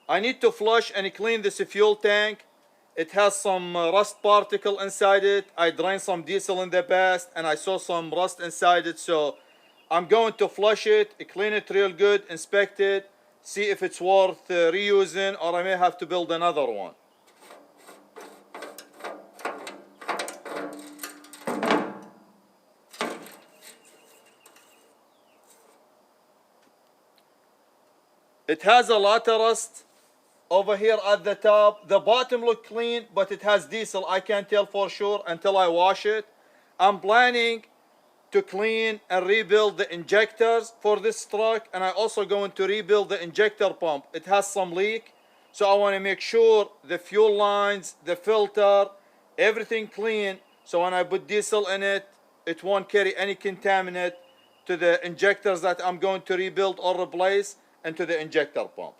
I need to flush and clean this fuel tank. It has some rust particle inside it. I drained some diesel in the past and I saw some rust inside it. So I'm going to flush it, clean it real good, inspect it, see if it's worth reusing, or I may have to build another one. It has a lot of rust over here at the top. The bottom look clean, but it has diesel. I can't tell for sure until I wash it. I'm planning to clean and rebuild the injectors for this truck, and I also going to rebuild the injector pump. It has some leak, so I want to make sure the fuel lines, the filter, everything clean, so when I put diesel in it, it won't carry any contaminant to the injectors that I'm going to rebuild or replace and to the injector pump.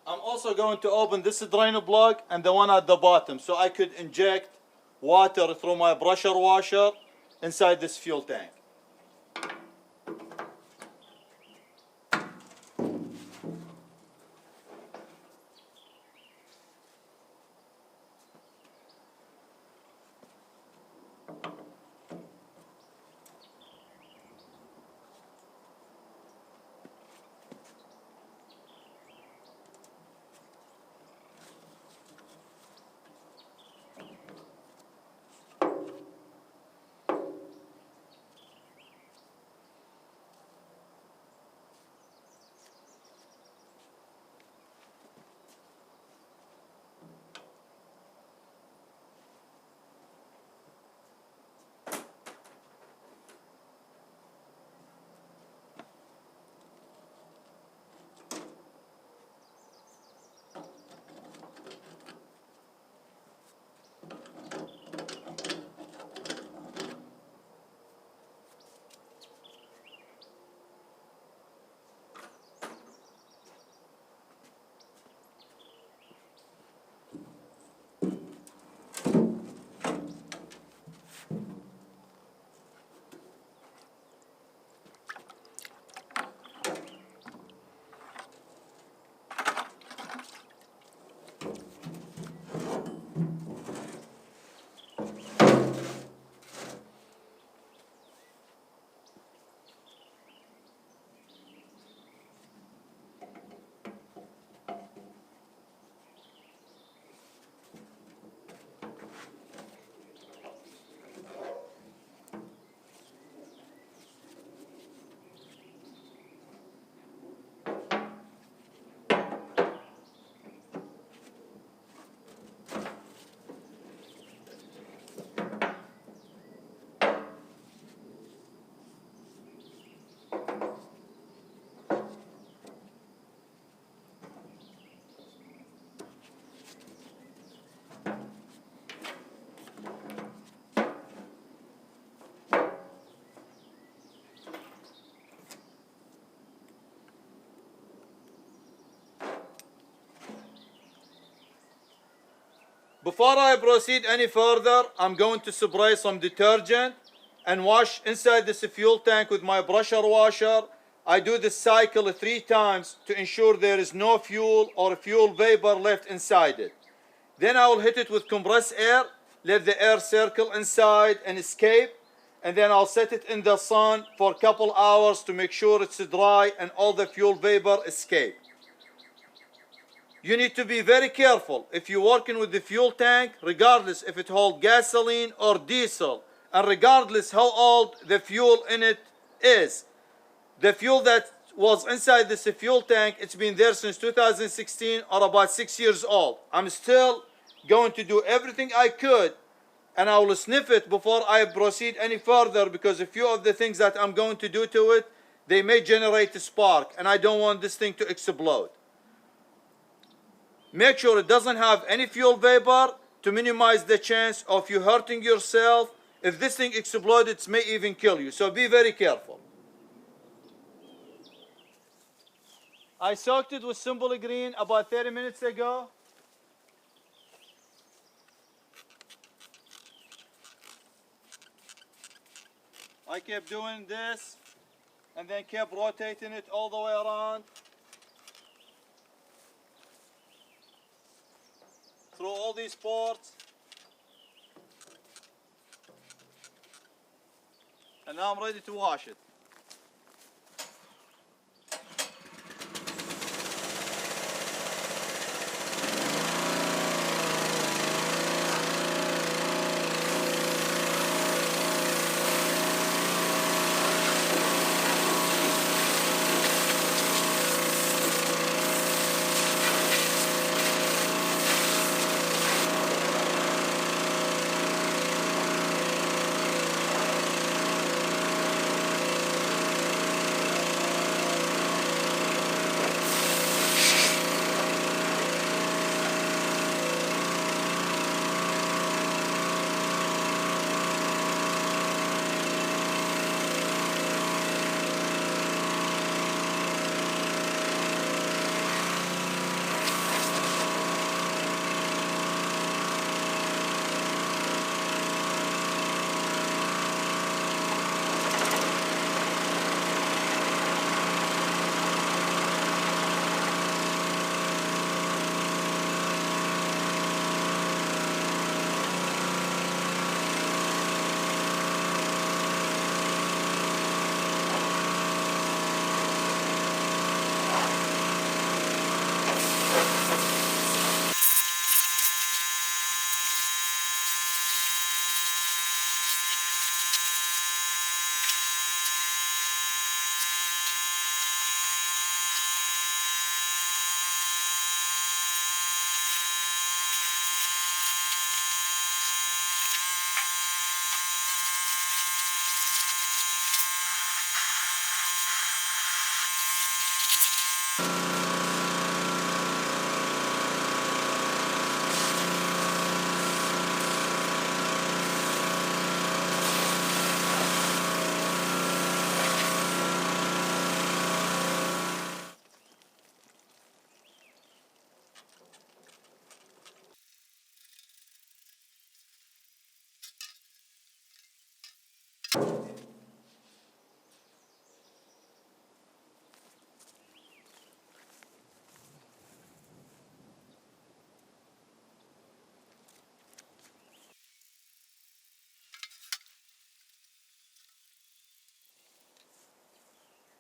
I'm also going to open this drain plug and the one at the bottom so I could inject water through my pressure washer inside this fuel tank. Before I proceed any further, I'm going to spray some detergent and wash inside this fuel tank with my pressure washer. I do this cycle 3 times to ensure there is no fuel or fuel vapor left inside it. Then I will hit it with compressed air, let the air circle inside and escape, and then I'll set it in the sun for a couple hours to make sure it's dry and all the fuel vapor escape. You need to be very careful if you're working with the fuel tank, regardless if it holds gasoline or diesel, and regardless how old the fuel in it is. The fuel that was inside this fuel tank, it's been there since 2016 or about 6 years old. I'm still going to do everything I could, and I will sniff it before I proceed any further, because a few of the things that I'm going to do to it, they may generate a spark, and I don't want this thing to explode. Make sure it doesn't have any fuel vapor to minimize the chance of you hurting yourself. If this thing explodes, it may even kill you, so be very careful. I soaked it with Simple Green about 30 minutes ago. I kept doing this and then kept rotating it all the way around through all these ports. And now I'm ready to wash it.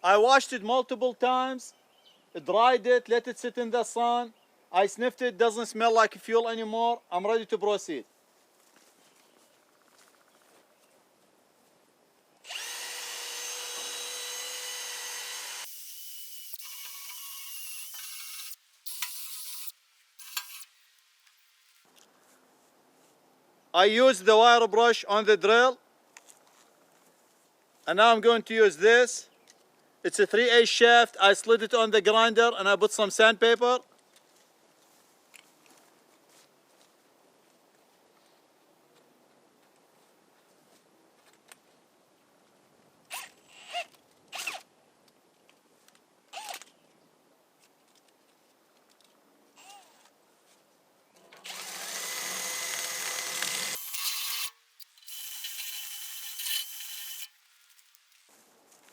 I washed it multiple times, dried it, let it sit in the sun. I sniffed it, doesn't smell like fuel anymore. I'm ready to proceed. I used the wire brush on the drill, and now I'm going to use this. It's a 3/8 shaft. I slid it on the grinder and I put some sandpaper.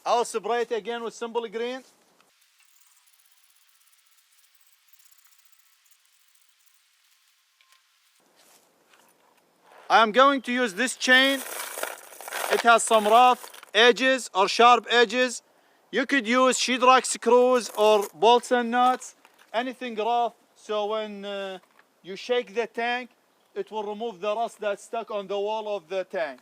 I'll spray it again with simple green. I'm going to use this chain. It has some rough edges or sharp edges. You could use sheetrock screws or bolts and nuts, anything rough, so when you shake the tank, it will remove the rust that's stuck on the wall of the tank.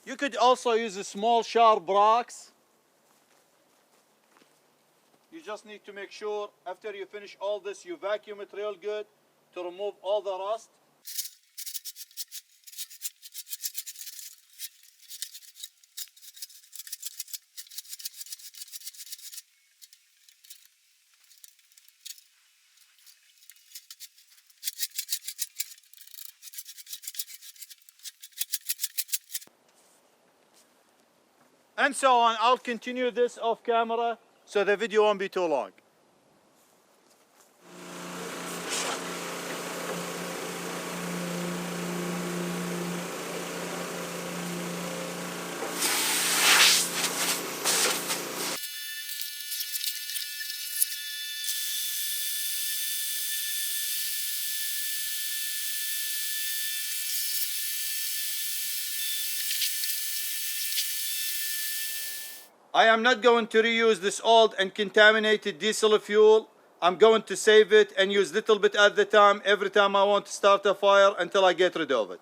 You could also use a small sharp rocks. You just need to make sure after you finish all this, you vacuum it real good to remove all the rust. And so on. I'll continue this off camera so the video won't be too long. I am not going to reuse this old and contaminated diesel fuel. I'm going to save it and use little bit at the time every time I want to start a fire until I get rid of it.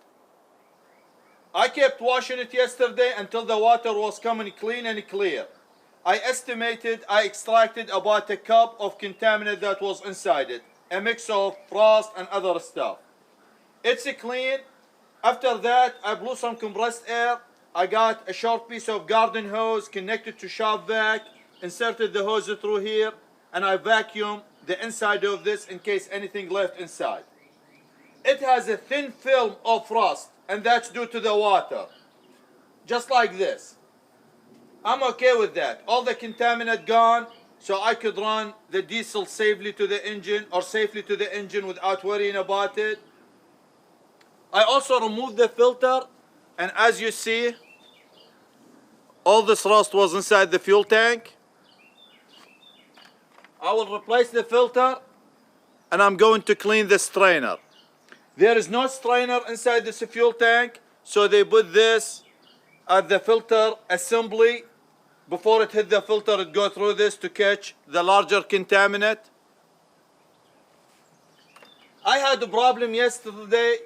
I kept washing it yesterday until the water was coming clean and clear. I estimated I extracted about a cup of contaminant that was inside it, a mix of frost and other stuff. It's clean. After that, I blew some compressed air. I got a short piece of garden hose connected to shop vac, inserted the hose through here, and I vacuumed the inside of this in case anything left inside. It has a thin film of rust, and that's due to the water. Just like this. I'm okay with that. All the contaminant gone, so I could run the diesel safely to the engine without worrying about it. I also removed the filter, and as you see, all this rust was inside the fuel tank. I will replace the filter, and I'm going to clean the strainer. There is no strainer inside this fuel tank, so they put this at the filter assembly. Before it hit the filter, it go through this to catch the larger contaminant. I had a problem yesterday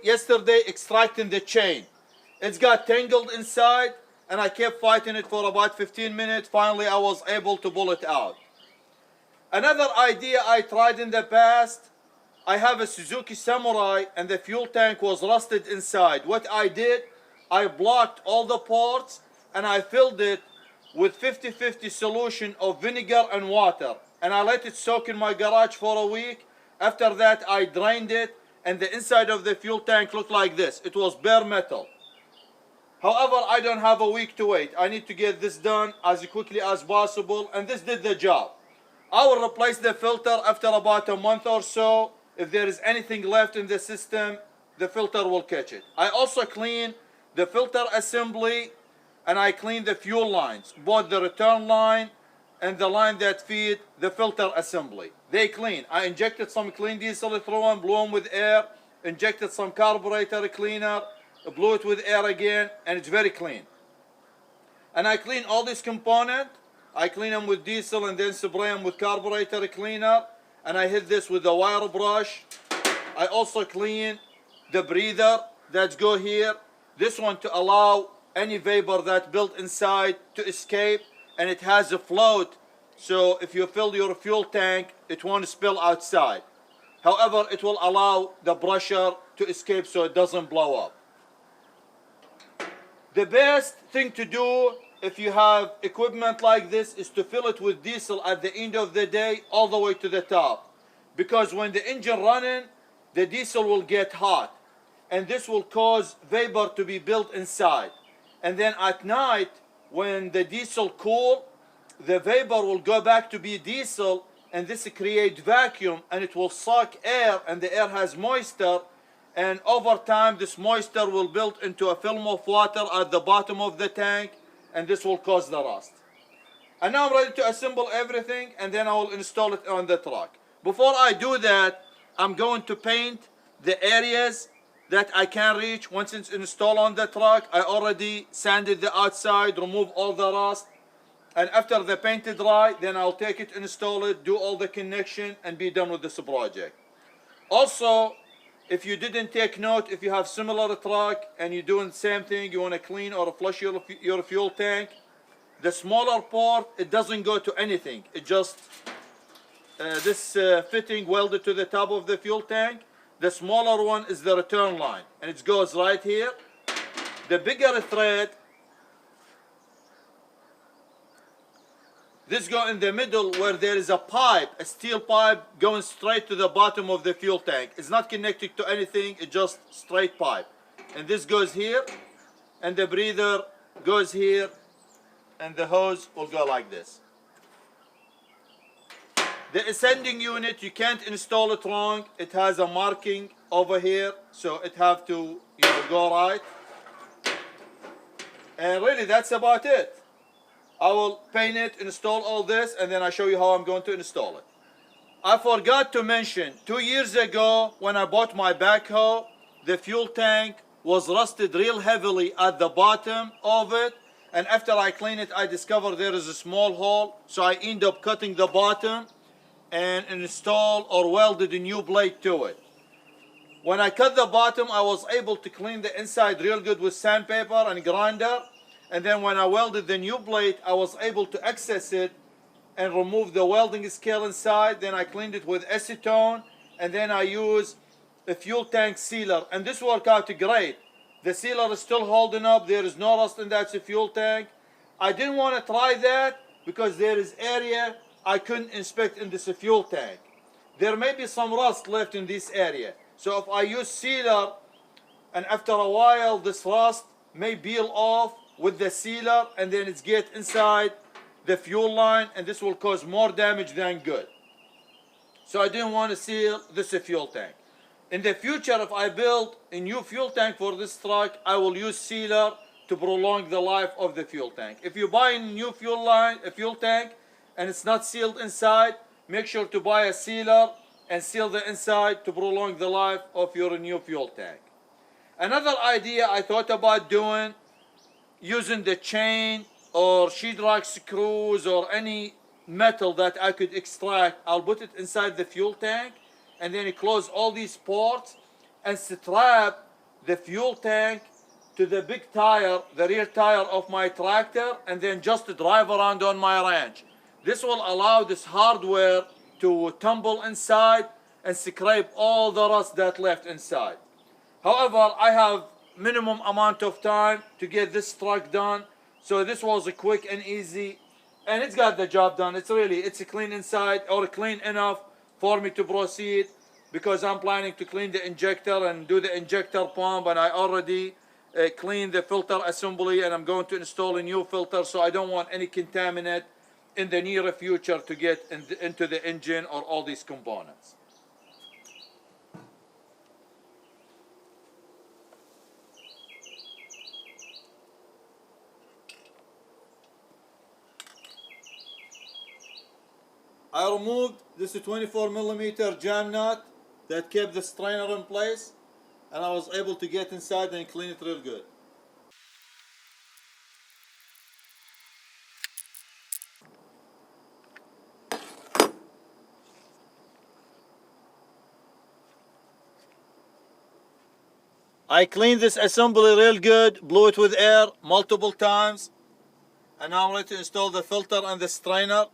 extracting the chain. It's got tangled inside, and I kept fighting it for about 15 minutes. Finally, I was able to pull it out. Another idea I tried in the past, I have a Suzuki Samurai and the fuel tank was rusted inside. What I did, I blocked all the ports and I filled it with 50-50 solution of vinegar and water. And I let it soak in my garage for a week. After that, I drained it and the inside of the fuel tank looked like this. It was bare metal. However, I don't have a week to wait. I need to get this done as quickly as possible, and this did the job. I will replace the filter after about a month or so. If there is anything left in the system, the filter will catch it. I also clean the filter assembly, and I clean the fuel lines, both the return line and the line that feed the filter assembly. They clean. I injected some clean diesel through them, blew them with air, injected some carburetor cleaner, blew it with air again, and it's very clean. And I clean all these components. I clean them with diesel and then spray them with carburetor cleaner, and I hit this with a wire brush. I also clean the breather that go here. This one to allow any vapor that built inside to escape, and it has a float, so if you fill your fuel tank, it won't spill outside. However, it will allow the pressure to escape so it doesn't blow up. The best thing to do if you have equipment like this is to fill it with diesel at the end of the day all the way to the top. Because when the engine running, the diesel will get hot. and this will cause vapor to be built inside. And then at night, when the diesel cool, the vapor will go back to be diesel, and this create vacuum, and it will suck air, and the air has moisture, and over time this moisture will build into a film of water at the bottom of the tank, and this will cause the rust. And now I'm ready to assemble everything, and then I will install it on the truck. Before I do that, I'm going to paint the areas that I can reach. Once it's installed on the truck, I already sanded the outside, remove all the rust, and after the paint is dry, then I'll take it, install it, do all the connection, and be done with this project. Also, if you didn't take note, if you have similar truck and you're doing the same thing, you want to clean or flush your fuel tank, the smaller port, it doesn't go to anything. It just this fitting welded to the top of the fuel tank. The smaller one is the return line, and it goes right here. The bigger thread, this go in the middle where there is a pipe, a steel pipe going straight to the bottom of the fuel tank. It's not connected to anything, it's just straight pipe. And this goes here, and the breather goes here, and the hose will go like this. The ascending unit, you can't install it wrong. It has a marking over here, so it have to go right. And really, that's about it. I will paint it, install all this, and then I show you how I'm going to install it. I forgot to mention, 2 years ago when I bought my backhoe, the fuel tank was rusted real heavily at the bottom of it, and after I cleaned it, I discovered there is a small hole, so I end up cutting the bottom and install or welded a new blade to it. When I cut the bottom, I was able to clean the inside real good with sandpaper and grinder, and then when I welded the new blade, I was able to access it and remove the welding scale inside. Then I cleaned it with acetone, and then I used a fuel tank sealer, and this worked out great. The sealer is still holding up, there is no rust in that fuel tank. I didn't want to try that because there is area I couldn't inspect in this fuel tank. There may be some rust left in this area. So if I use sealer, and after a while this rust may peel off with the sealer, and then it's get inside the fuel line, and this will cause more damage than good. So I didn't want to seal this fuel tank. In the future, if I build a new fuel tank for this truck, I will use sealer to prolong the life of the fuel tank. If you buy a new fuel tank, and it's not sealed inside, make sure to buy a sealer and seal the inside to prolong the life of your new fuel tank. Another idea I thought about doing, using the chain or sheetrock screws or any metal that I could extract, I'll put it inside the fuel tank, and then close all these ports and strap the fuel tank to the big tire, the rear tire of my tractor, and then just drive around on my ranch. This will allow this hardware to tumble inside and scrape all the rust that left inside. However, I have minimum amount of time to get this truck done, so this was a quick and easy, and it's got the job done. It's clean inside, or clean enough for me to proceed, because I'm planning to clean the injector and do the injector pump, and I already cleaned the filter assembly, and I'm going to install a new filter, so I don't want any contaminant in the near future to get into the engine or all these components. I removed this 24mm jam nut that kept the strainer in place, and I was able to get inside and clean it real good. I cleaned this assembly real good, blew it with air multiple times, and now I'm ready to install the filter and the strainer.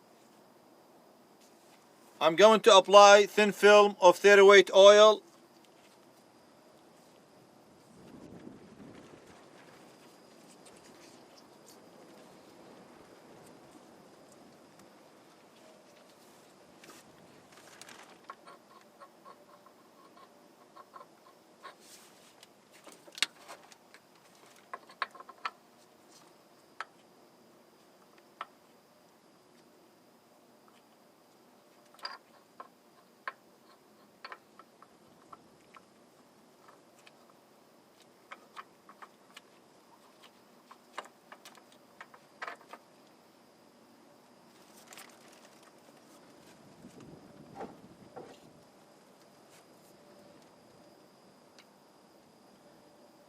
I'm going to apply thin film of 30 weight oil.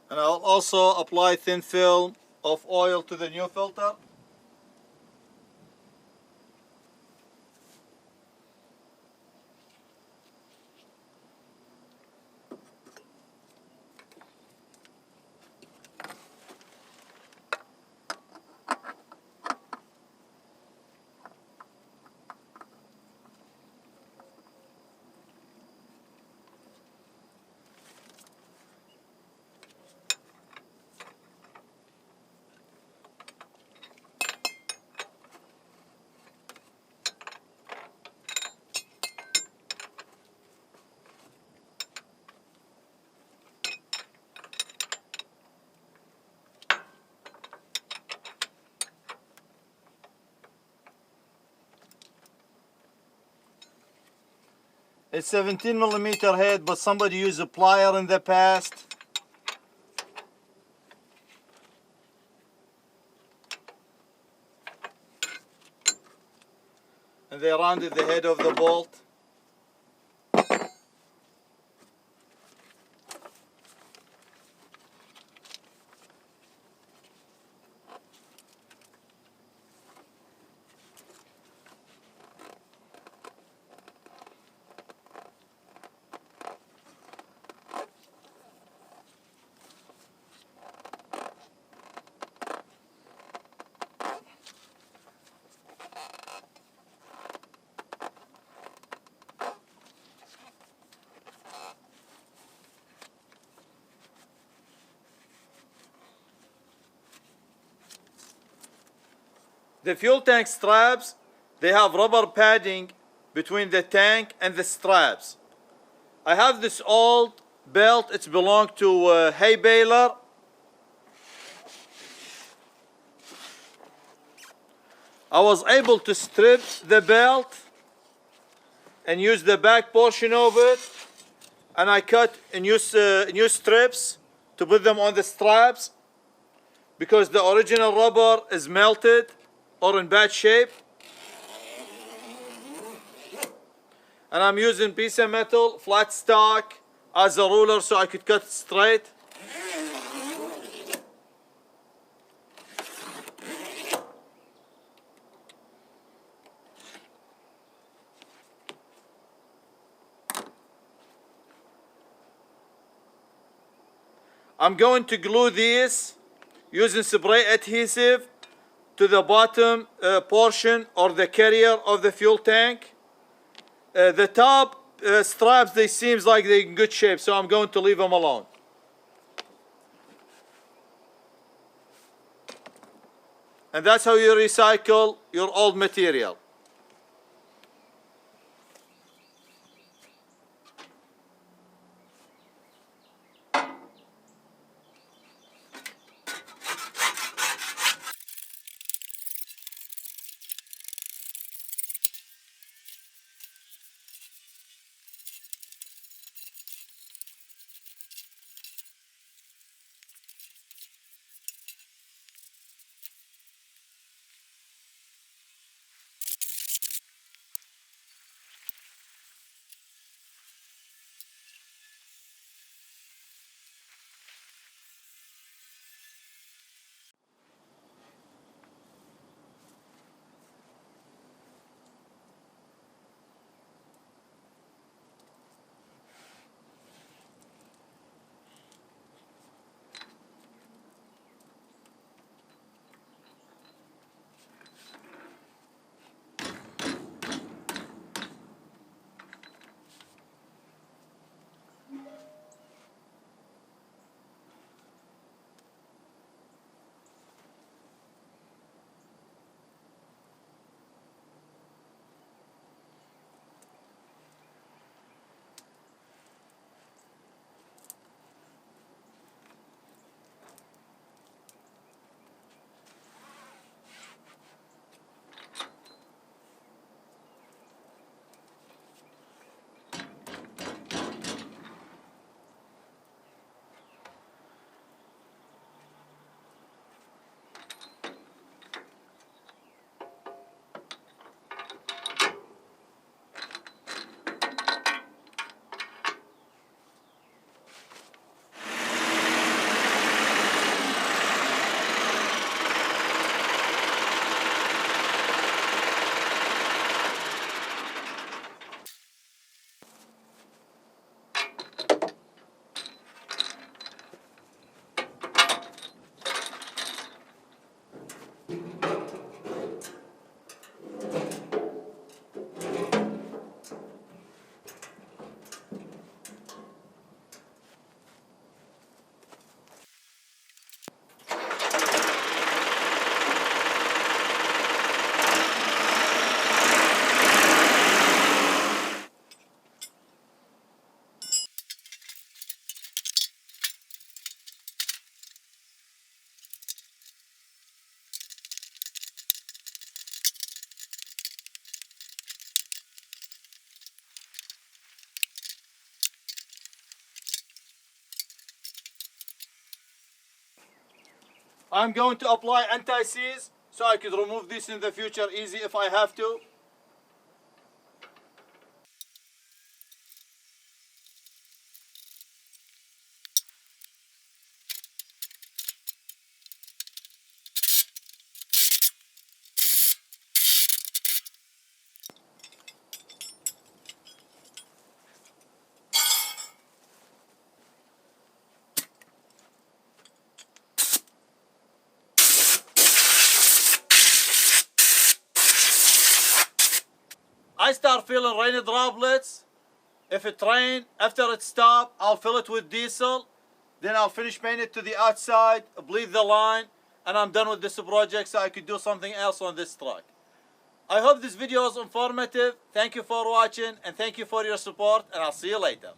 And I'll also apply thin film of oil to the new filter. It's 17mm head, but somebody used a plier in the past. And they rounded the head of the bolt. The fuel tank straps, they have rubber padding between the tank and the straps. I have this old belt, it's belonged to a hay baler. I was able to strip the belt and use the back portion of it, and I cut new strips to put them on the straps because the original rubber is melted or in bad shape. And I'm using piece of metal, flat stock, as a ruler so I could cut it straight. I'm going to glue these using spray adhesive to the bottom portion or the carrier of the fuel tank. The top straps, they seems like they're in good shape, so I'm going to leave them alone. And that's how you recycle your old material. I'm going to apply anti-seize so I could remove this in the future easy if I have to. I start feeling rainy droplets. If it rain, after it stop, I'll fill it with diesel. Then I'll finish paint it to the outside, bleed the line, and I'm done with this project so I could do something else on this truck. I hope this video was informative. Thank you for watching and thank you for your support, and I'll see you later.